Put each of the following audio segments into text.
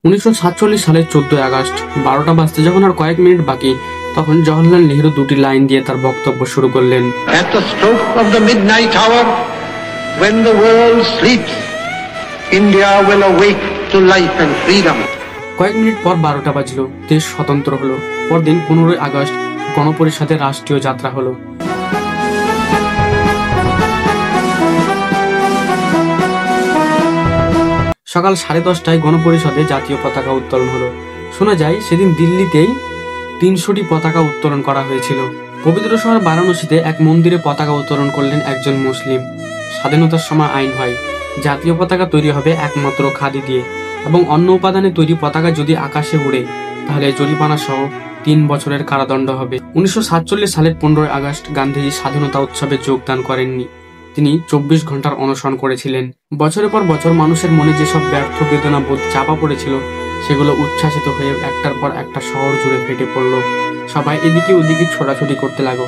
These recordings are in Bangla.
1947 সালের 14 আগস্ট 12টা বাজতে যখন আর কয়েক মিনিট বাকি, তখন জওহরলাল নেহরু দুটি লাইন দিয়ে তার বক্তব্য শুরু করলেন। At the stroke of the midnight hour, when the world sleeps, India will awake to life and freedom. কয়েক মিনিট পর 12টা বাজলো, দেশ স্বতন্ত্র হলো। পরদিন 15 আগস্ট গণপরিষদের রাষ্ট্রীয় যাত্রা হলো। সকাল 10:30টায় গণপরিষদে জাতীয় পতাকা উত্তোলন হলো। শোনা যায় সেদিন দিল্লিতেই 300টি পতাকা উত্তোলন করা হয়েছিল। পবিত্র শহর বারাণসীতে এক মন্দিরে পতাকা উত্তোলন করলেন একজন মুসলিম। স্বাধীনতার সময় আইন হয়, জাতীয় পতাকা তৈরি হবে একমাত্র খাদি দিয়ে, এবং অন্য উপাদানে তৈরি পতাকা যদি আকাশে উড়ে তাহলে জরিমানা সহ 3 বছরের কারাদণ্ড হবে। 1947 সালের 15 আগস্ট গান্ধীজি স্বাধীনতা উৎসবে যোগদান করেননি। তিনি 24 ঘন্টার অনশন করেছিলেন। বছরের পর বছর মানুষের মনে যেসব ব্যর্থ বেদনা বোধ চাপা পড়েছিল, সেগুলো উচ্ছ্বাসিত হয়ে একটার পর একটা শহর জুড়ে ফেটে পড়ল। সবাই এদিকে ওদিকে ছোটাছুটি করতে লাগলো।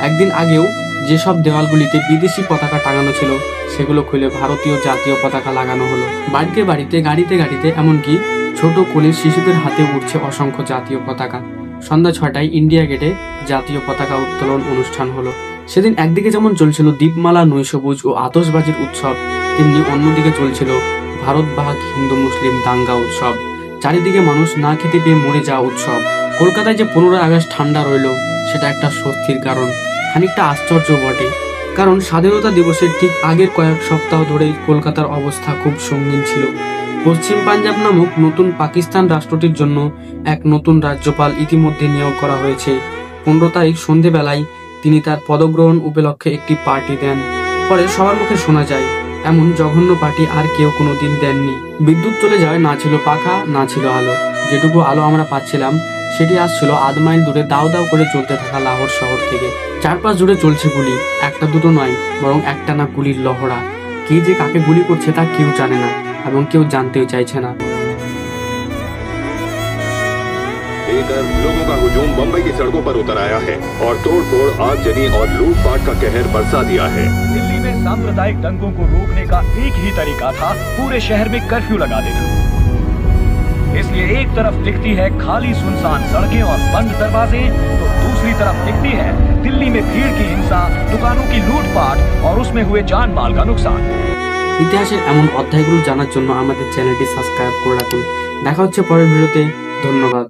একদিন আগেও যেসব দেওয়ালগুলিতে বিদেশি পতাকা টাঙানো ছিল, সেগুলো খুলে ভারতীয় জাতীয় পতাকা লাগানো হলো। বাড়িতে বাড়িতে, গাড়িতে গাড়িতে, এমনকি ছোট কোলের শিশুদের হাতে উঠছে অসংখ্য জাতীয় পতাকা। সন্ধ্যা 6টায় ইন্ডিয়া গেটে জাতীয় পতাকা উত্তোলন অনুষ্ঠান হলো। সেদিন একদিকে যেমন চলছিল দীপমালা, নৈশভোজ ও আতশবাজির উৎসব, তেমনি অন্যদিকে চলছিল ভারত ভাগ হিন্দু মুসলিম দাঙ্গা উৎসব। চারিদিকে মানুষ না খেতে পেয়ে মরে যাওয়া উৎসব। কলকাতায় যে 15 আগস্ট ঠান্ডা রইল, সেটা একটা স্বস্তির কারণ, খানিকটা আশ্চর্য বটে। কারণ স্বাধীনতা দিবসের ঠিক আগের কয়েক সপ্তাহ ধরেই কলকাতার অবস্থা খুব সঙ্গীন ছিল। পশ্চিম পাঞ্জাব নামক নতুন পাকিস্তান রাষ্ট্রটির জন্য এক নতুন রাজ্যপাল ইতিমধ্যে নিয়োগ করা হয়েছে। 15 তারিখ সন্ধেবেলায় তিনি তার পদগ্রহণ উপলক্ষে একটি পার্টি দেন। পরে সবার মুখে শোনা যায়, এমন জঘন্য পার্টি আর কেউ কোনোদিন দেননি। বিদ্যুৎ চলে যায়, না ছিল পাখা, না ছিল আলো। যেটুকু আলো আমরা পাচ্ছিলাম, সেটি আসছিল আধ মাইল দূরে দাও দাও করে চলতে থাকা লাহোর শহর থেকে। চারপাশ জুড়ে চলছে গুলি, একটা দুটো নয়, বরং একটানা গুলির লহড়া। কে যে কাকে গুলি করছে তা কেউ জানে না, এবং কেউ জানতেও চাইছে না। लोगों का हुजूम बंबई की सड़कों पर उतर आया है और तोड़फोड़, आगजनी और लूटपाट का कहर बरसा दिया है। दिल्ली में सांप्रदायिक दंगों को रोकने का एक ही तरीका था, पूरे शहर में कर्फ्यू लगा देना। इसलिए एक तरफ दिखती है खाली सुनसान सड़कें और बंद दरवाजे, तो दूसरी तरफ दिखती है दिल्ली में भीड़ की हिंसा, दुकानों की लूटपाट और उसमें हुए जान माल का नुकसान। ইতিহাসের এমন অধ্যায়গুলো জানার জন্য আমাদের চ্যানেলটি সাবস্ক্রাইব করে রাখুন। দেখা হচ্ছে পরের ভিডিওতে। ধন্যবাদ।